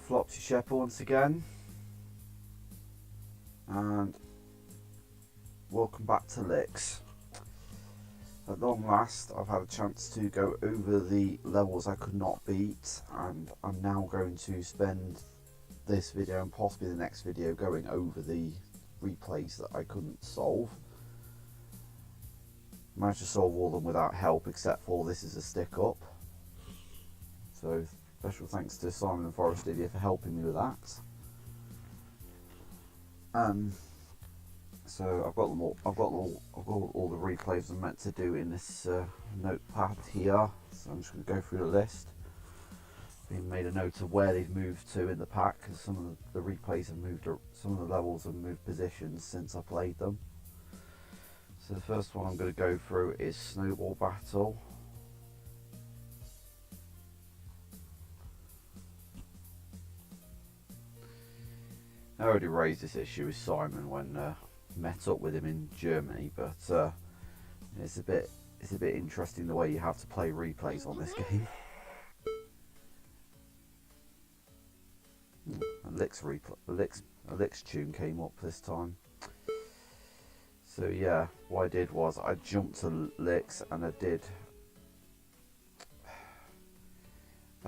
Flopsy Shepherd once again, and welcome back to Licks. At long last I've had a chance to go over the levels I could not beat, and I'm now going to spend this video and possibly the next video going over the replays that I couldn't solve. Managed to solve all of them without help except for this is a stick up, so special thanks to Simon and Forest Studio for helping me with that. So I've got them all. I've got all the replays I'm meant to do in this notepad here. So I'm just going to go through the list. Being made a note of where they've moved to in the pack, because some of the replays have moved, some of the levels have moved positions since I played them. So the first one I'm going to go through is Snowball Battle. I already raised this issue with Simon when met up with him in Germany, but it's a bit interesting the way you have to play replays on this game. A Licks tune came up this time. So yeah, what I did was I jumped to Licks and I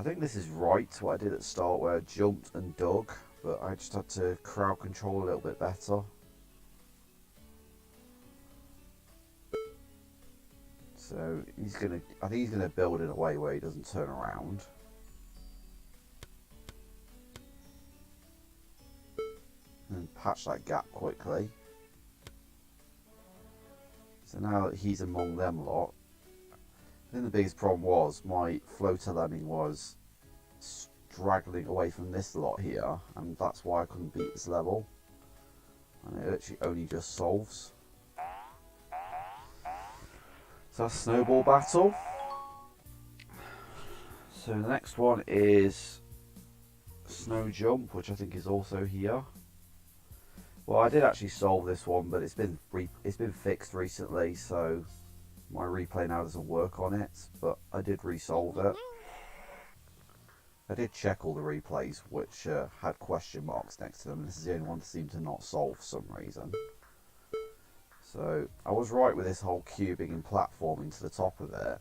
think this is right what I did at the start, where I jumped and dug, but I just had to crowd control a little bit better. So I think he's gonna build in a way where he doesn't turn around. And patch that gap quickly. So now that he's among them lot, I think the biggest problem was my floater lemming was straggling away from this lot here, and that's why I couldn't beat this level. And it literally only just solves. So that's Snowball Battle. So the next one is Snow Jump, which I think is also here. Well, I did actually solve this one, but it's been fixed recently, so my replay now doesn't work on it. But I did resolve it. I did check all the replays, which had question marks next to them. This is the only one that seemed to not solve for some reason. So I was right with this whole cubing and platforming to the top of it,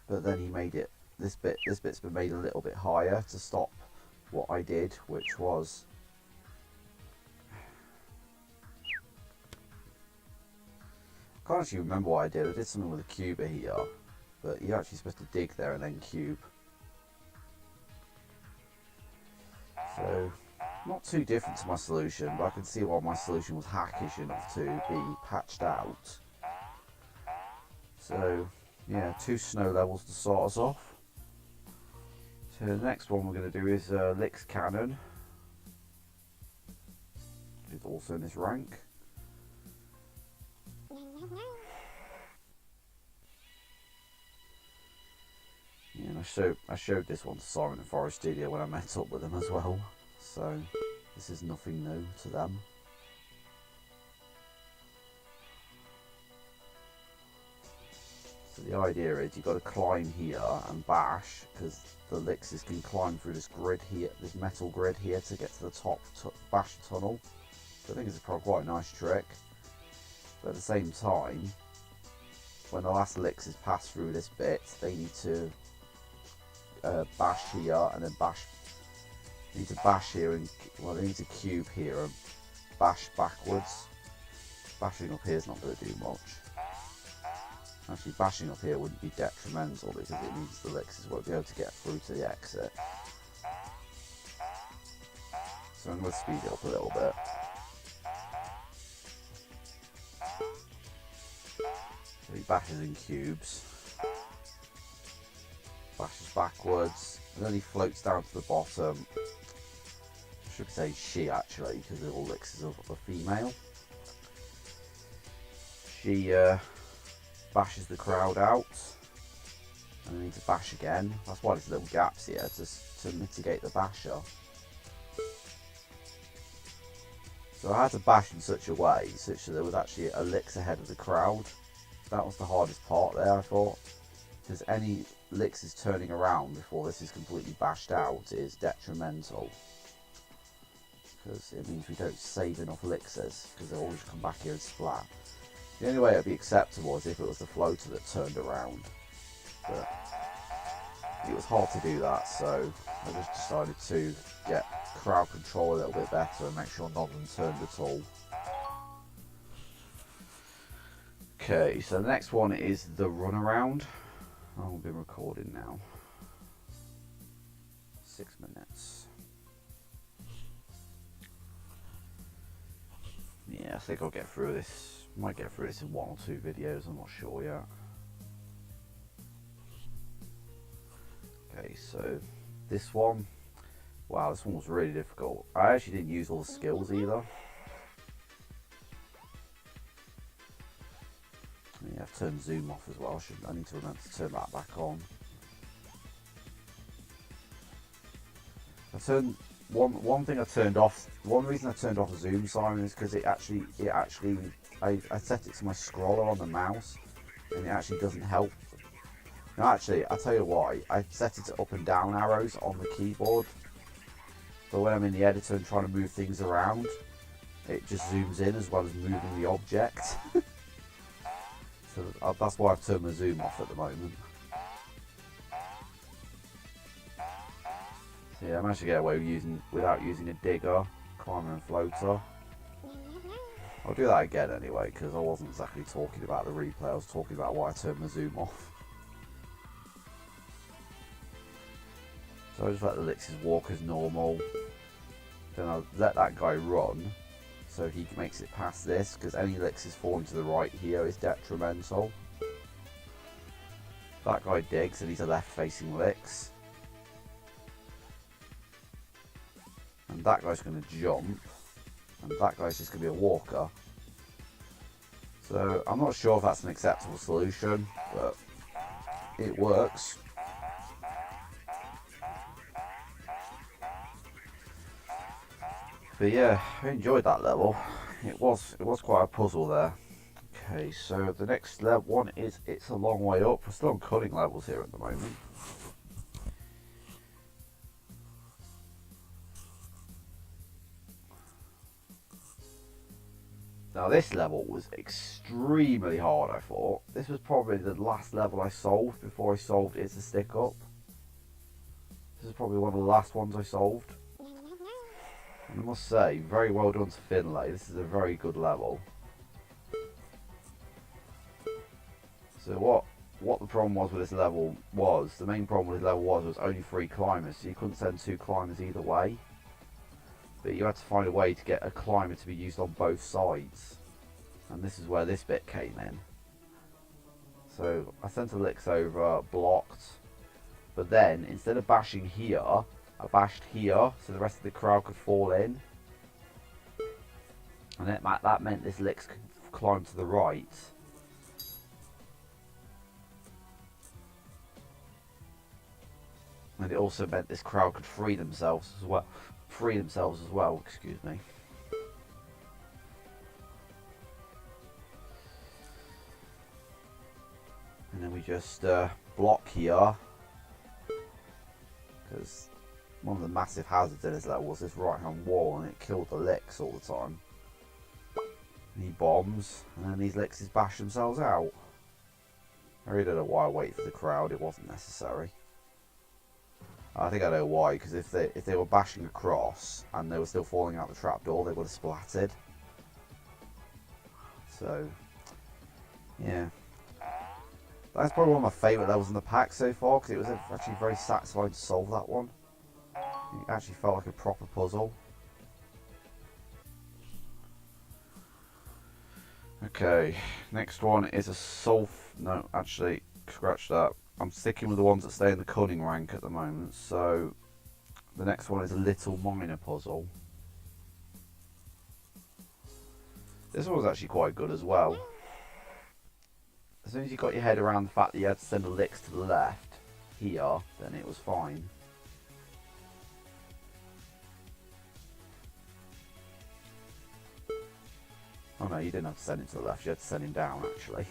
but then he made it. This bit's been made a little bit higher to stop what I did, which was I can't actually remember what I did. I did something with a cuber here, but you're actually supposed to dig there and then cube. So not too different to my solution, but I can see why my solution was hackish enough to be patched out. So yeah, 2 snow levels to start us off. So the next one we're going to do is Licks Cannon, which is also in this rank. Yeah, and I showed this one to Simon and Forest Studio when I met up with them as well. So this is nothing new to them. So the idea is you've got to climb here and bash, because the Lickses can climb through this grid here, this metal grid here, to get to the top bash tunnel. So I think it's quite a nice trick. But at the same time, when the last Lickses pass through this bit, they need to bash here and then bash. They need to bash here and they need to cube here and bash backwards. Bashing up here is not going to do much. Actually, bashing up here wouldn't be detrimental because it means the Lickses won't be able to get through to the exit. So I'm going to speed it up a little bit. So he bashes in cubes, bashes backwards, and then he floats down to the bottom. I should say she actually, because all Lickses are female. She bashes the crowd out, and they need to bash again. That's why there's little gaps here to mitigate the basher. So I had to bash in such a way such that there was actually a Licks ahead of the crowd. That was the hardest part there, I thought. Because any licks is turning around before this is completely bashed out is detrimental. Because it means we don't save enough elixirs, because they'll always come back here and splat. The only way it would be acceptable is if it was the floater that turned around. But it was hard to do that, so I just decided to get crowd control a little bit better and make sure none of them turned at all. Okay, so the next one is the runaround. I've been recording now. 6 minutes. Yeah, I think I'll get through this. Might get through this in 1 or 2 videos, I'm not sure yet. Okay, so this one. Wow, this one was really difficult. I actually didn't use all the skills either. Yeah, I've turned zoom off as well. I need to remember to turn that back on. I turned one thing I turned off. One reason I turned off the zoom, Simon, is because I set it to my scroller on the mouse, and it actually doesn't help. No, actually, I'll tell you why. I set it to up and down arrows on the keyboard, but when I'm in the editor and trying to move things around, it just zooms in as well as moving the object. So that's why I've turned my zoom off at the moment. So yeah, I managed to get away without using a digger, climber and floater. I'll do that again anyway, because I wasn't exactly talking about the replay, I was talking about why I turned my zoom off. So I just let the elixirs walk as normal. Then I'll let that guy run, so he makes it past this, because any elixirs falling to the right here is detrimental. That guy digs and he's a left facing licks. And that guy's going to jump, and that guy's just going to be a walker. So I'm not sure if that's an acceptable solution, but it works. But yeah, I enjoyed that level. It was quite a puzzle there. Okay, so the next one is It's a Long Way Up. We're still on cunning levels here at the moment. Now this level was extremely hard, I thought. This was probably the last level I solved before I solved It's a Stick Up. This is probably one of the last ones I solved. And I must say, very well done to Finlay. This is a very good level. So what the problem was with this level was, the main problem with this level was only 3 climbers, so you couldn't send 2 climbers either way. But you had to find a way to get a climber to be used on both sides. And this is where this bit came in. So I sent a licks over, blocked. But then, instead of bashing here, I bashed here, so the rest of the crowd could fall in. And that meant this licks could climb to the right. And it also meant this crowd could free themselves as well. Excuse me. And then we just block here, because one of the massive hazards in this level was this right hand wall, and it killed the licks all the time. And he bombs, and then these licks bash themselves out. I really don't know why I waited for the crowd, it wasn't necessary. I think I know why, because if they were bashing across and they were still falling out the trapdoor, they would have splattered. So, yeah. That's probably one of my favourite levels in the pack so far, because it was actually very satisfying to solve that one. It actually felt like a proper puzzle. Okay, next one is a no, actually, scratch that. I'm sticking with the ones that stay in the cunning rank at the moment, so the next one is a little minor puzzle. This one was actually quite good as well. As soon as you got your head around the fact that you had to send the licks to the left, here, then it was fine. Oh no, you didn't have to send him to the left, you had to send him down actually.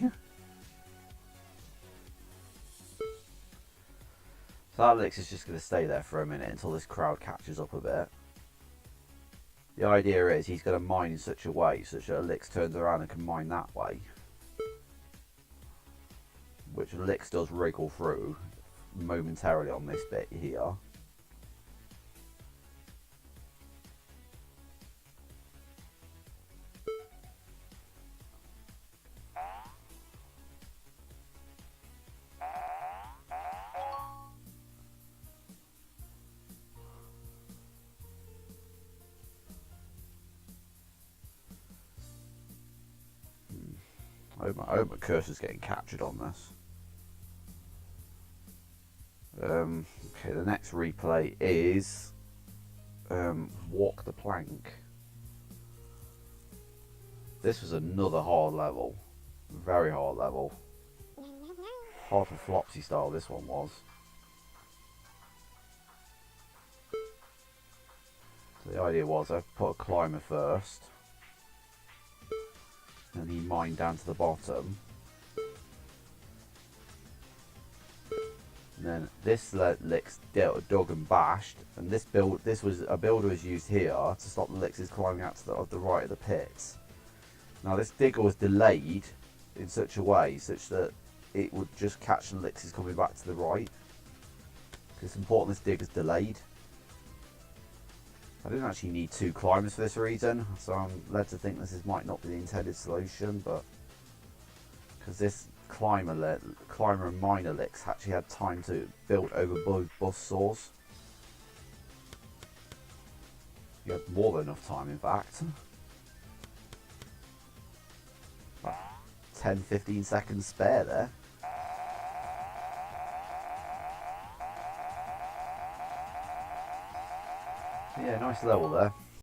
That Lix is just going to stay there for a minute until this crowd catches up a bit. The idea is he's going to mine in such a way such that Lix turns around and can mine that way. Which Lix does wriggle through momentarily on this bit here. I hope my cursor's getting captured on this. Okay, the next replay is walk the plank. This was another hard level, very hard level. Hard for Flopsy style this one was. So the idea was I put a climber first. And he mined down to the bottom. And then this Lix dug and bashed, and this was a builder was used here to stop the Lixes climbing out to the right of the pits. Now this digger was delayed in such a way such that it would just catch the Lixes coming back to the right. It's important this digger's delayed. I didn't actually need 2 climbers for this reason, so I'm led to think this might not be the intended solution, but because this climber and miner Lix actually had time to build over both bus saws. You had more than enough time, in fact. 10-15 seconds spare there. Yeah, nice level there.